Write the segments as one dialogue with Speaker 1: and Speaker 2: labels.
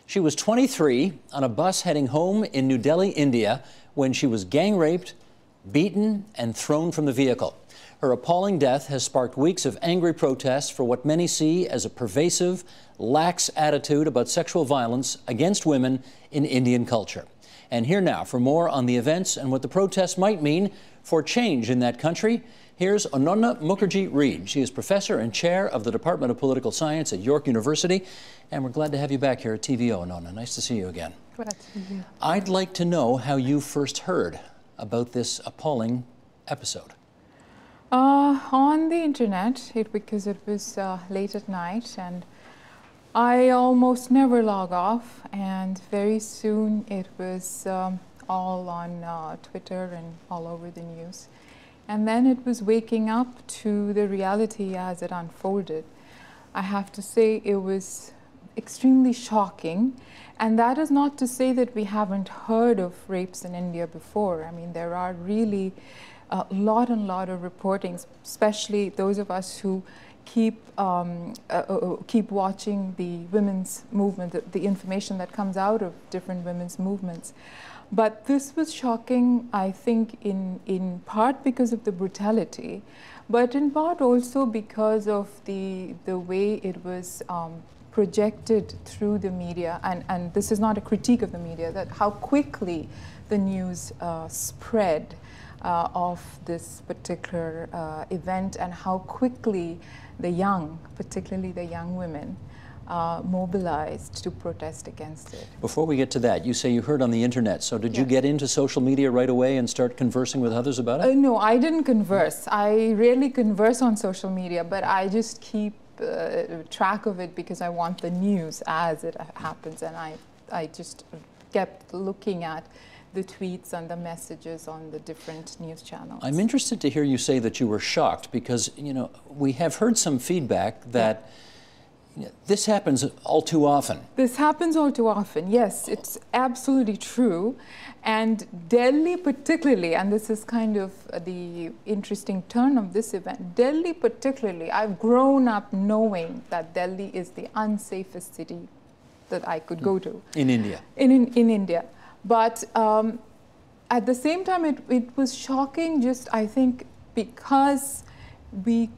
Speaker 1: She was 23 on a bus heading home in New Delhi, India, when she was gang raped, beaten, and thrown from the vehicle. Her appalling death has sparked weeks of angry protests for what many see as a pervasive, lax attitude about sexual violence against women in Indian culture. And here now for more on the events and what the protests might mean for change in that country, here's Ananya Mukherjee-Reed. She is professor and chair of the Department of Political Science at York University, and we're glad to have you back here at TVO, Ananya. Nice to see you again.
Speaker 2: Glad to be here.
Speaker 1: I'd like to know how you first heard about this appalling episode.
Speaker 2: On the internet, because it was late at night, and I almost never log off, and very soon it was all on Twitter and all over the news. And then it was waking up to the reality as it unfolded. I have to say it was extremely shocking, and that is not to say that we haven't heard of rapes in India before. I mean, there are really a lot of reportings, especially those of us who keep watching the women's movement, the information that comes out of different women's movements. But this was shocking, I think, in part because of the brutality, but in part also because of the way it was projected through the media. And this is not a critique of the media, that how quickly the news spread of this particular event, and how quickly the young, particularly the young women, mobilized to protest against it.
Speaker 1: Before we get to that, you say you heard on the internet, so did you get into social media right away and start conversing with others about it?
Speaker 2: No, I didn't converse. I rarely converse on social media, but I just keep track of it because I want the news as it happens, and I just kept looking at the tweets and the messages on the different news channels.
Speaker 1: I'm interested to hear you say that you were shocked because, you know, we have heard some feedback that this happens all too often.
Speaker 2: This happens all too often, yes, it's absolutely true. And Delhi particularly, and this is kind of the interesting turn of this event, Delhi particularly, I've grown up knowing that Delhi is the unsafest city that I could go to.
Speaker 1: In India?
Speaker 2: In India. But at the same time, it was shocking just, I think, because we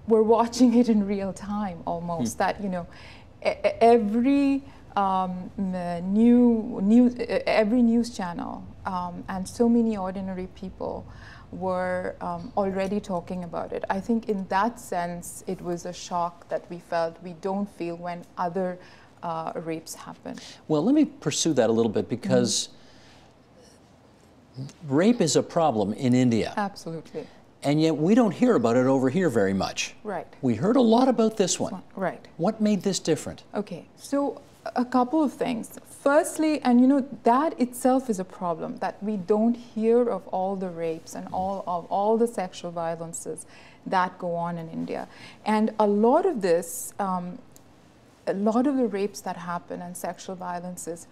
Speaker 2: were watching it in real time almost, that, you know, every news channel and so many ordinary people were already talking about it. I think in that sense, it was a shock that we felt we don't feel when other rapes happen.
Speaker 1: Well, let me pursue that a little bit because rape is a problem in India.
Speaker 2: Absolutely.
Speaker 1: And yet we don't hear about it over here very much.
Speaker 2: Right.
Speaker 1: We heard a lot about this one.
Speaker 2: Right.
Speaker 1: What made this different?
Speaker 2: Okay, so a couple of things. Firstly, and you know, that itself is a problem, that we don't hear of all the rapes and all the sexual violences that go on in India. And a lot of this, a lot of the rapes that happen and sexual violences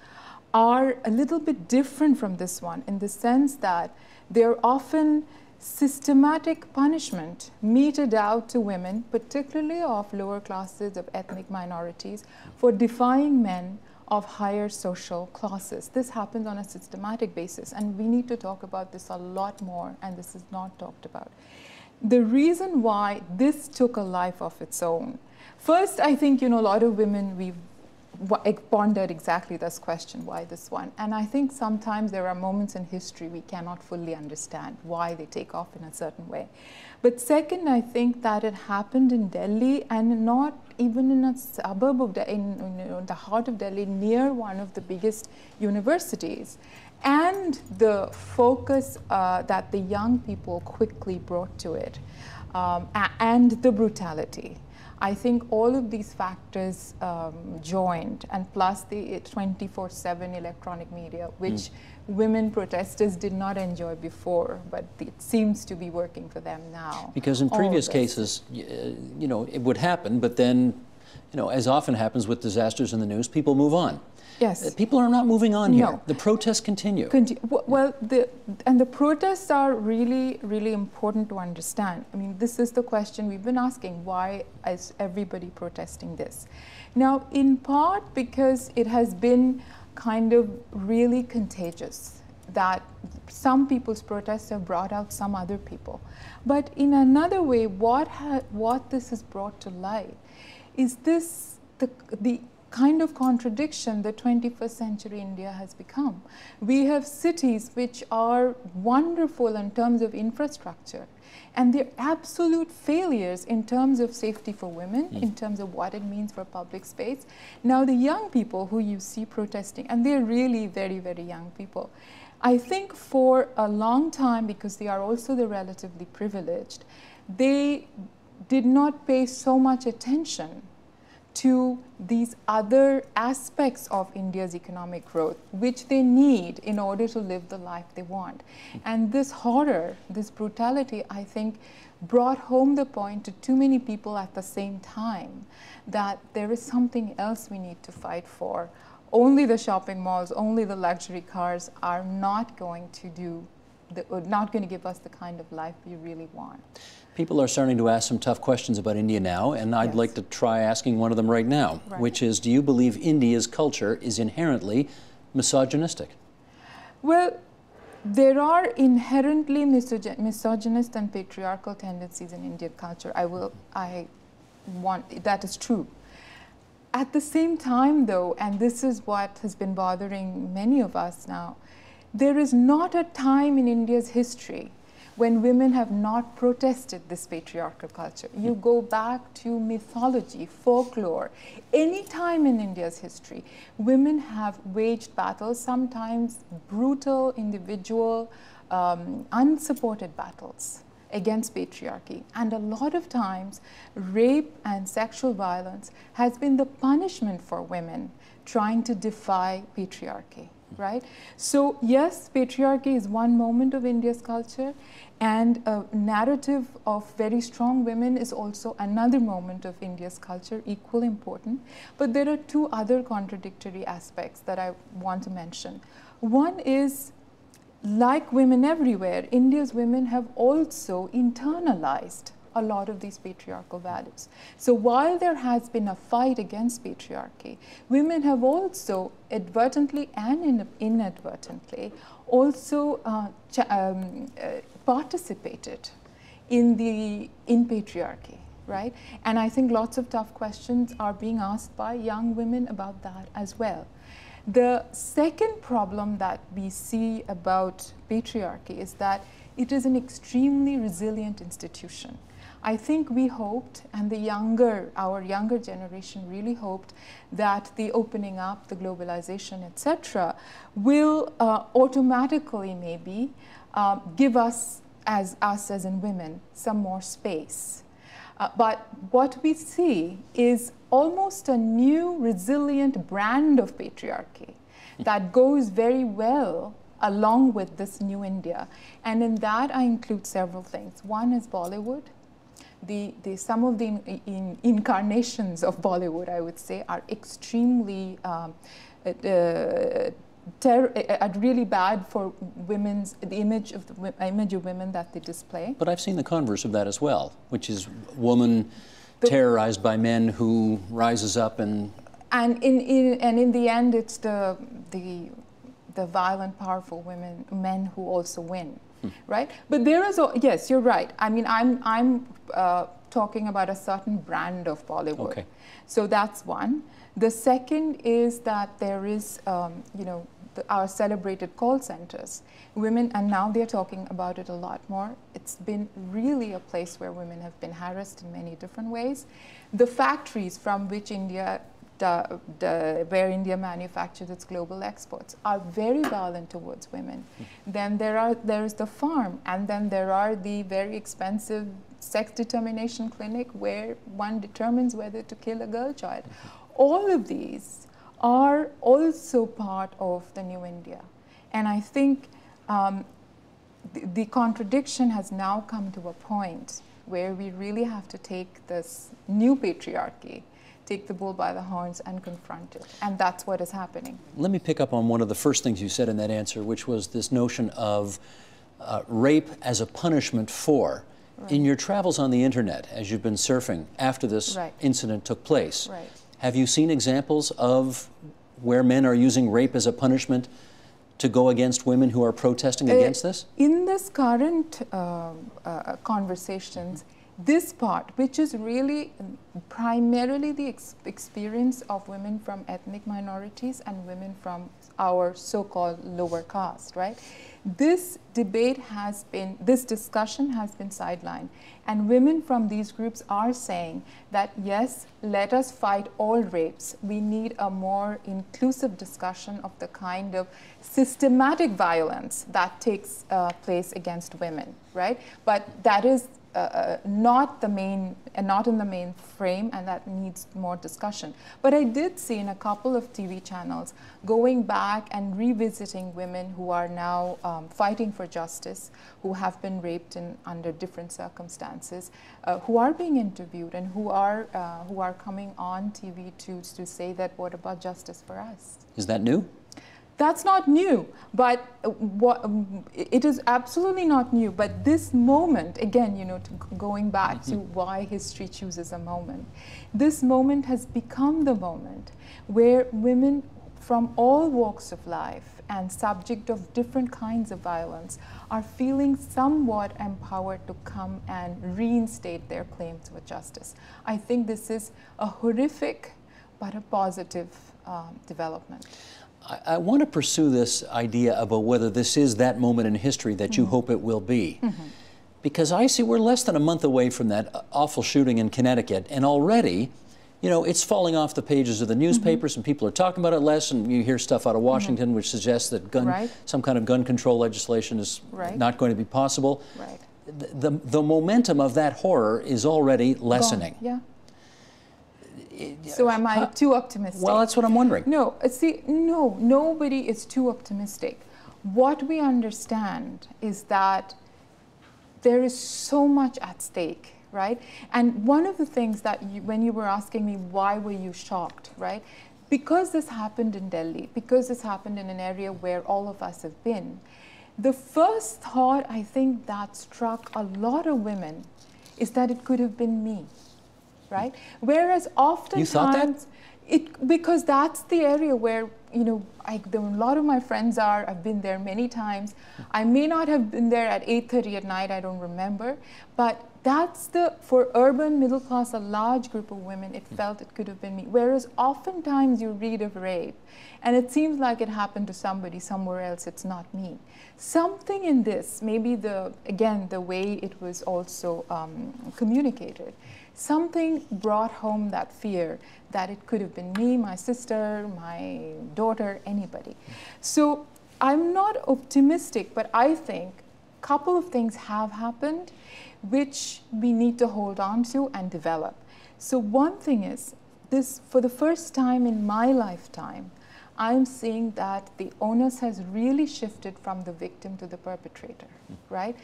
Speaker 2: are a little bit different from this one, in the sense that they're often systematic punishment meted out to women, particularly of lower classes, of ethnic minorities, for defying men of higher social classes. This happens on a systematic basis, and we need to talk about this a lot more, and this is not talked about. The reason why this took a life of its own, first, I think, you know, a lot of women, we've pondered exactly this question, why this one? And I think sometimes there are moments in history we cannot fully understand why they take off in a certain way. But second, I think that it happened in Delhi, and not even in a suburb of Delhi, in the heart of Delhi, near one of the biggest universities. And the focus that the young people quickly brought to it, and the brutality. I think all of these factors joined, and plus the 24/7 electronic media, which women protesters did not enjoy before, but it seems to be working for them now.
Speaker 1: Because in previous cases, you know, it would happen, but then, you know, as often happens with disasters in the news, people move on.
Speaker 2: Yes.
Speaker 1: People are not moving on here.
Speaker 2: No.
Speaker 1: The protests continue.
Speaker 2: Well, the protests are really, really important to understand. I mean, this is the question we've been asking. Why is everybody protesting this? Now, in part because it has been kind of really contagious, that some people's protests have brought out some other people. But in another way, what this has brought to light is the kind of contradiction that 21st century India has become. We have cities which are wonderful in terms of infrastructure, and they're absolute failures in terms of safety for women, in terms of what it means for public space. Now the young people who you see protesting, and they're really very, very young people, I think for a long time, because they are also the relatively privileged, they did not pay so much attention to these other aspects of India's economic growth, which they need in order to live the life they want. And this horror, this brutality, I think, brought home the point to too many people at the same time that there is something else we need to fight for. Only the shopping malls, only the luxury cars are not going to give us the kind of life we really want.
Speaker 1: People are starting to ask some tough questions about India now, and I'd like to try asking one of them right now, which is, do you believe India's culture is inherently misogynistic?
Speaker 2: Well, there are inherently misogynist and patriarchal tendencies in Indian culture. That is true. At the same time, though, and this is what has been bothering many of us now, there is not a time in India's history when women have not protested this patriarchal culture. You go back to mythology, folklore, any time in India's history, women have waged battles, sometimes brutal, individual, unsupported battles against patriarchy. And a lot of times, rape and sexual violence has been the punishment for women trying to defy patriarchy. Right? So yes, patriarchy is one moment of India's culture, and a narrative of very strong women is also another moment of India's culture, equally important. But there are two other contradictory aspects that I want to mention. One is, like women everywhere, India's women have also internalized a lot of these patriarchal values. So while there has been a fight against patriarchy, women have also advertently and inadvertently also participated in patriarchy, right? And I think lots of tough questions are being asked by young women about that as well. The second problem that we see about patriarchy is that it is an extremely resilient institution. I think we hoped, and our younger generation really hoped, that the opening up, the globalization, etc., will automatically maybe give us as in women some more space. But what we see is almost a new resilient brand of patriarchy that goes very well along with this new India. And in that I include several things. One is Bollywood. Some of the incarnations of Bollywood, I would say, are extremely really bad for the image of women that they display.
Speaker 1: But I've seen the converse of that as well, which is woman terrorized by men who rises up and
Speaker 2: in the end, it's the violent, powerful men who also win. Right? But there is, yes, you're right. I mean, I'm talking about a certain brand of Bollywood. Okay. So that's one. The second is that there is, our celebrated call centers. Women, and now they're talking about it a lot more. It's been really a place where women have been harassed in many different ways. The factories from which where India manufactures its global exports are very violent towards women. Then there is the farm, and then there are the very expensive sex determination clinic where one determines whether to kill a girl child. All of these are also part of the new India. And I think the contradiction has now come to a point where we really have to take this new patriarchy, take the bull by the horns and confront it. And that's what is happening.
Speaker 1: Let me pick up on one of the first things you said in that answer, which was this notion of rape as a punishment for. Right. In your travels on the internet, as you've been surfing after this
Speaker 2: right.
Speaker 1: incident took place,
Speaker 2: right.
Speaker 1: have you seen examples of where men are using rape as a punishment to go against women who are protesting against this?
Speaker 2: In this current conversations, this part, which is really primarily the experience of women from ethnic minorities and women from our so-called lower caste, right? This debate has been, this discussion has been sidelined. And women from these groups are saying that, yes, let us fight all rapes. We need a more inclusive discussion of the kind of systematic violence that takes place against women, right? But that is not in the main frame, and that needs more discussion. But I did see in a couple of TV channels going back and revisiting women who are now fighting for justice, who have been raped under different circumstances, who are being interviewed and who are coming on TV to say that, what about justice for us?
Speaker 1: Is that new?
Speaker 2: That's not new, but it is absolutely not new. But this moment, again, you know, going back to why history chooses a moment, this moment has become the moment where women from all walks of life and subject of different kinds of violence are feeling somewhat empowered to come and reinstate their claims for justice. I think this is a horrific but a positive development.
Speaker 1: I want to pursue this idea about whether this is that moment in history that you hope it will be. Because I see we're less than a month away from that awful shooting in Connecticut, and already, you know, it's falling off the pages of the newspapers and people are talking about it less, and you hear stuff out of Washington which suggests that some kind of gun control legislation is not going to be possible. The momentum of that horror is already lessening.
Speaker 2: Gone. Yeah. So am I too optimistic?
Speaker 1: Well, that's what I'm wondering.
Speaker 2: No, see, no, nobody is too optimistic. What we understand is that there is so much at stake, right? And one of the things that when you were asking me why were you shocked, right? Because this happened in Delhi, because this happened in an area where all of us have been, the first thought I think that struck a lot of women is that it could have been me. Right? Whereas oftentimes,
Speaker 1: you thought that?
Speaker 2: Because that's the area where, you know, a lot of my friends are. I've been there many times. I may not have been there at 8:30 at night, I don't remember. But that's for urban middle class, a large group of women, it felt it could have been me. Whereas oftentimes you read of rape and it seems like it happened to somebody somewhere else, it's not me. Something in this, maybe the way it was also communicated, something brought home that fear that it could have been me, my sister, my daughter, anybody. So I'm not optimistic, but I think a couple of things have happened which we need to hold on to and develop. So one thing is, this, for the first time in my lifetime, I'm seeing that the onus has really shifted from the victim to the perpetrator, right?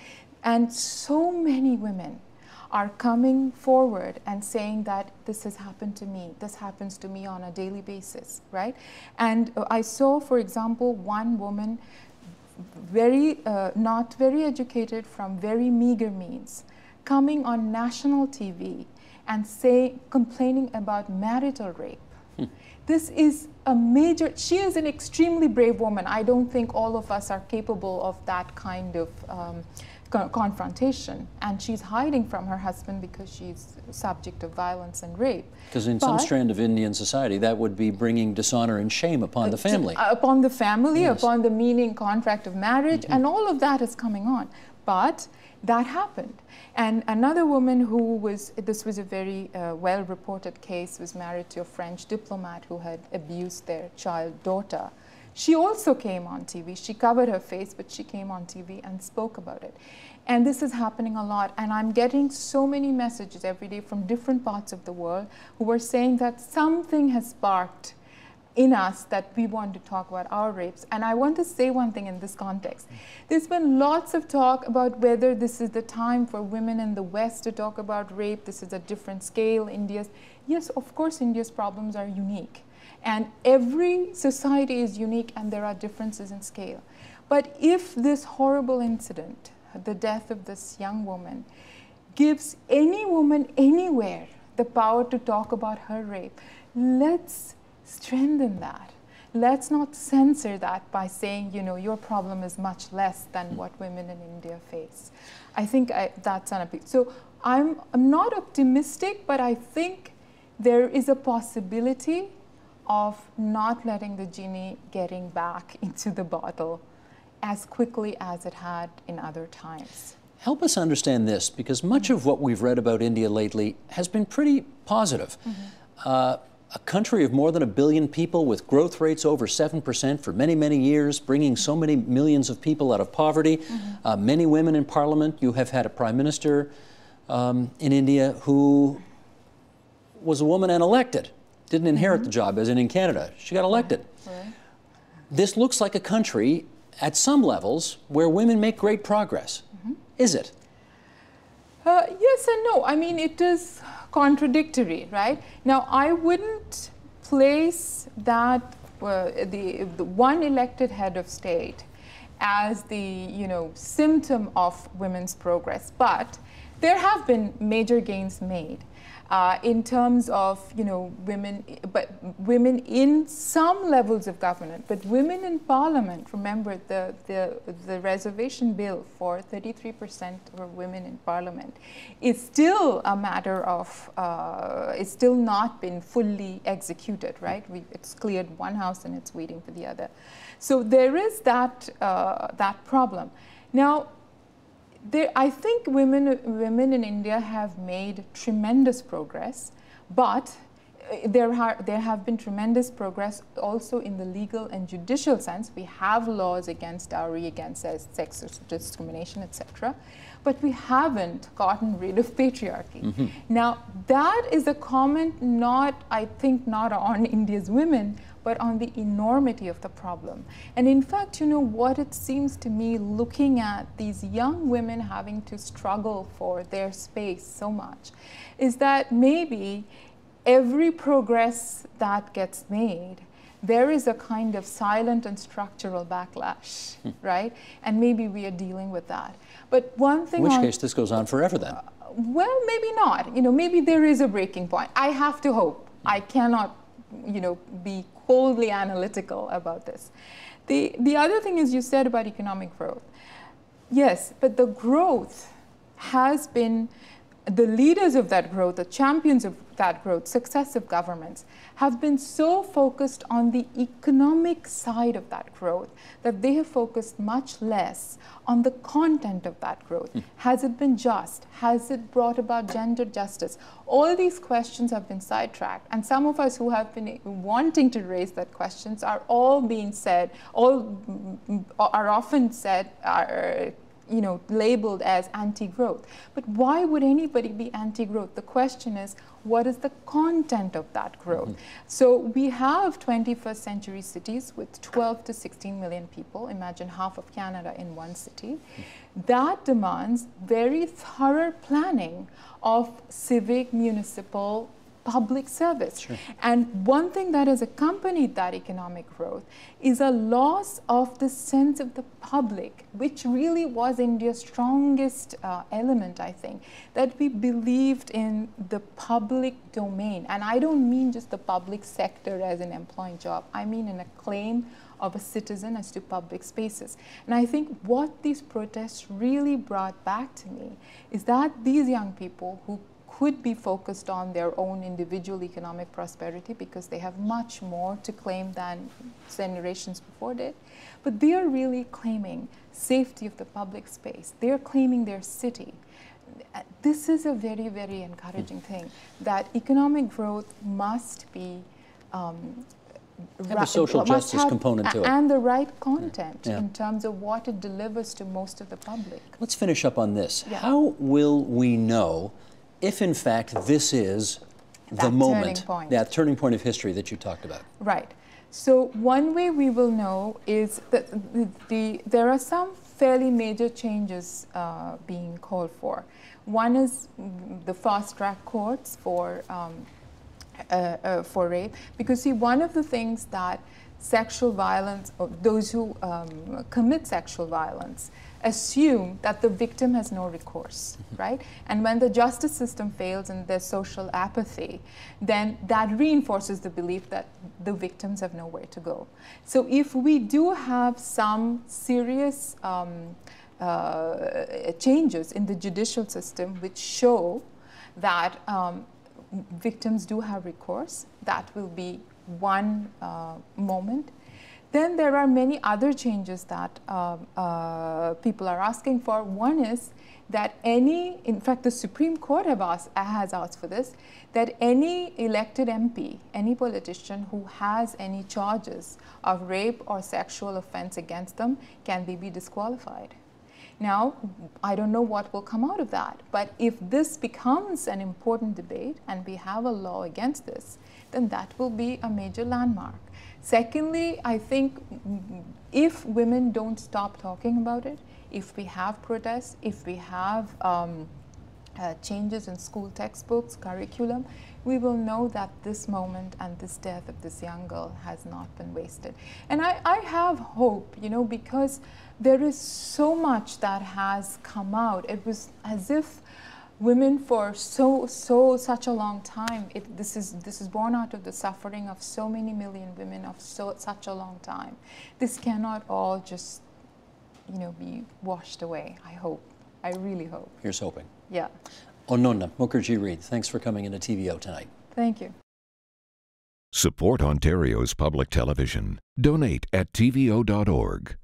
Speaker 2: And so many women are coming forward and saying that this has happened to me, this happens to me on a daily basis, right? And I saw, for example, one woman, not very educated, from very meager means, coming on national TV and complaining about marital rape. This is a major, she is an extremely brave woman. I don't think all of us are capable of that kind of confrontation, and she's hiding from her husband because she's subject of violence and rape.
Speaker 1: Because in some strand of Indian society, that would be bringing dishonor and shame upon the family.
Speaker 2: Upon the family, yes. Upon the meaning contract of marriage, and all of that is coming on. But that happened. And another woman who was, this was a very well-reported case, was married to a French diplomat who had abused their child daughter. She also came on TV. She covered her face, but she came on TV and spoke about it. And this is happening a lot. And I'm getting so many messages every day from different parts of the world who are saying that something has sparked in us that we want to talk about our rapes. And I want to say one thing in this context. There's been lots of talk about whether this is the time for women in the West to talk about rape. This is a different scale. Yes, of course, India's problems are unique. And every society is unique, and there are differences in scale. But if this horrible incident, the death of this young woman, gives any woman anywhere the power to talk about her rape, let's strengthen that. Let's not censor that by saying, you know, your problem is much less than what women in India face. I think that's an appeal. So I'm not optimistic, but I think there is a possibility of not letting the genie getting back into the bottle as quickly as it had in other times.
Speaker 1: Help us understand this, because much of what we've read about India lately has been pretty positive. A country of more than 1 billion people with growth rates over 7% for many, many years, bringing so many millions of people out of poverty. Many women in parliament. You have had a prime minister in India who was a woman and elected. Didn't inherit the job, as in Canada. She got elected.
Speaker 2: Right.
Speaker 1: This looks like a country, at some levels, where women make great progress. Is it?
Speaker 2: Yes and no. I mean, it is contradictory, right? Now, I wouldn't place that the one elected head of state as the symptom of women's progress, but there have been major gains made. In terms of women, but women in some levels of government, but women in parliament. Remember the reservation bill for 33% for women in parliament is still a matter of it's still not been fully executed, right? It's cleared one house and it's waiting for the other. So there is that that problem. Now, I think women in India have made tremendous progress, but there have been tremendous progress also in the legal and judicial sense. We have laws against dowry, against sex discrimination, etc., but we haven't gotten rid of patriarchy. Now, that is a comment I think not on India's women, but on the enormity of the problem. And in fact, what it seems to me, looking at these young women having to struggle for their space so much, is that maybe every progress that gets made, there is a kind of silent and structural backlash, right? And maybe we are dealing with that. But one thing—
Speaker 1: In which case this goes on forever then?
Speaker 2: Well, maybe not. Maybe there is a breaking point. I have to hope. I cannot be coldly analytical about this. The other thing is, you said about economic growth. Yes, but the growth has been, the leaders of that growth, the champions of that growth, successive governments, have been so focused on the economic side of that growth that they have focused much less on the content of that growth. Has it been just? Has it brought about gender justice? All these questions have been sidetracked, and some of us who have been wanting to raise that questions are often said, labeled as anti-growth. But why would anybody be anti-growth? The question is, what is the content of that growth? So we have 21st century cities with 12 to 16 million people. Imagine half of Canada in one city. That demands very thorough planning of civic, municipal, public service. Sure. And one thing that has accompanied that economic growth is a loss of the sense of the public, which really was India's strongest element, I think, that we believed in the public domain. And I don't mean just the public sector as an employing job. I mean in a claim of a citizen as to public spaces. And I think what these protests really brought back to me is that these young people who could be focused on their own individual economic prosperity because they have much more to claim than generations before did, but they are really claiming safety of the public space. They are claiming their city. This is a very, very encouraging thing, that economic growth must be
Speaker 1: have a social justice component to it.
Speaker 2: And the right content in terms of what it delivers to most of the public.
Speaker 1: Let's finish up on this. How will we know if, in fact, this is the moment, that turning point of history that you talked about?
Speaker 2: Right. So one way we will know is that there are some fairly major changes being called for. One is the fast-track courts for rape, because see, one of the things that sexual violence, or those who commit sexual violence, assume that the victim has no recourse, right? And when the justice system fails and there's social apathy, then that reinforces the belief that the victims have nowhere to go. So if we do have some serious changes in the judicial system which show that victims do have recourse, that will be one moment. Then there are many other changes that people are asking for. One is that in fact the Supreme Court has asked for this, that any elected MP, any politician who has any charges of rape or sexual offense against them, can they be disqualified? Now, I don't know what will come out of that, but if this becomes an important debate and we have a law against this, then that will be a major landmark. Secondly, I think if women don't stop talking about it, if we have protests, if we have changes in school textbooks, curriculum, we will know that this moment and this death of this young girl has not been wasted. And I have hope, you know, because there is so much that has come out. It was as if women for such a long time, this is born out of the suffering of so many million women of such a long time. This cannot all just, you know, be washed away. I hope. I really hope.
Speaker 1: Here's hoping.
Speaker 2: Yeah.
Speaker 1: Ananya Mukherjee-Reed, thanks for coming into TVO tonight.
Speaker 2: Thank you.
Speaker 3: Support Ontario's public television. Donate at tvo.org.